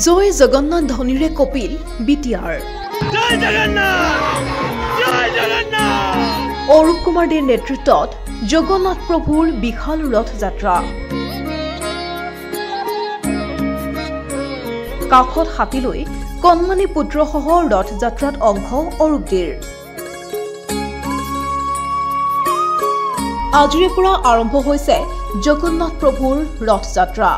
জয় Jagannath ধনীৰে Kapil BTR জয় জগন্নাথ জয় জগন্নাথ অৰূপ কুমাৰ দেৰ নেতৃত্বত জগন্নাথ প্ৰভুৰ বিশাল ৰথ যাত্ৰা কাখত হাতী লৈ কণমানি পুত্ৰসহ ৰথ যাত্ৰাত অংশ অৰূপ দেৰ আজিৰে পৰা আৰম্ভ হৈছে জগন্নাথ প্ৰভুৰ ৰথ যাত্ৰা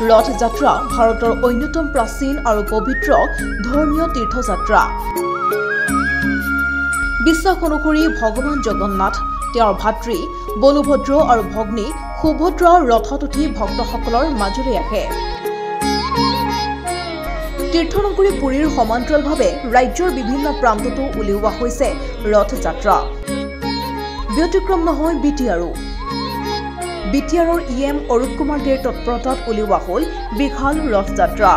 ৰথ যাত্ৰা ভাৰতৰ অন্যতম প্ৰাচীন আৰু পবিত্ৰ ধৰ্মীয় তীৰ্থযাত্ৰা বিশ্বাস অনুসৰি ভগৱান জগন্নাথ তেওঁৰ ভাতৃ বলভদ্ৰ আৰু ভগ্নী সুভদ্ৰা ৰথত উঠি ভক্তসকলৰ মাজলৈ আহে তীৰ্থনগৰী পুৰীৰ সমান্তৰালভাৱে ৰাজ্যৰ বিভিন্ন প্ৰান্ততো উলিওৱা হৈছে ৰথ যাত্ৰা ব্যতিক্ৰম নহয় বিটিআৰৰ ইএম অৰূপ কুমাৰ দেৰ তৎপৰতাত উলিওৱা হ'ল বিশাল ৰথ যাত্ৰা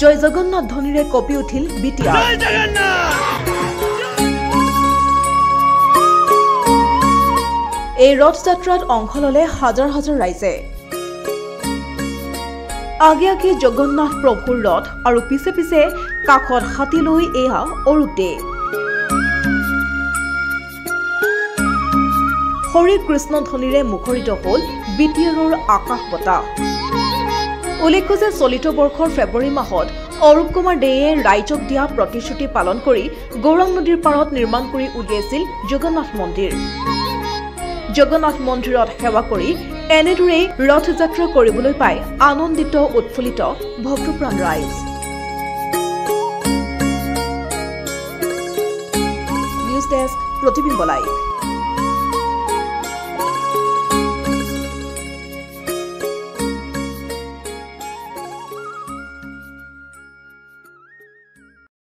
জয় জগন্নাথ ধ্বনিৰে কঁপি উঠিল বিটিআৰ এই ৰথ যাত্ৰাত অংশ ললে হাজাৰ হাজাৰ ৰাইজে আগে আগে জগন্নাথ প্ৰভুৰ ৰথ আৰু পিছে পিছে কাখত হাতী লৈ এয়া অৰূপ দে হৰে কৃষ্ণ ধ্বনিৰে মুখৰিত হ'ল বিটিআৰৰ আকাশ বঁটা উল্লেখ্য যে চলিত বৰ্ষৰ ফেব্ৰুৱাৰী মাহত অৰূপ কুমাৰ দেয়ে ৰাইজক দিয়া প্ৰতিশ্ৰুতি পালন কৰি গৌৰাং নদীৰ পাৰত নিৰ্মাণ কৰি উলিয়াইছিল জগন্নাথ মন্দিৰ জগন্নাথ মন্দিৰত সেৱা কৰি এনেদৰেই ৰথ যাত্ৰা কৰিবলৈ পাই আনন্দিত উৎফুল্লিত ভক্তপ্ৰাণ ৰাইজ নিউজ ডেস্ক প্ৰতিবিম্ব লাইভ।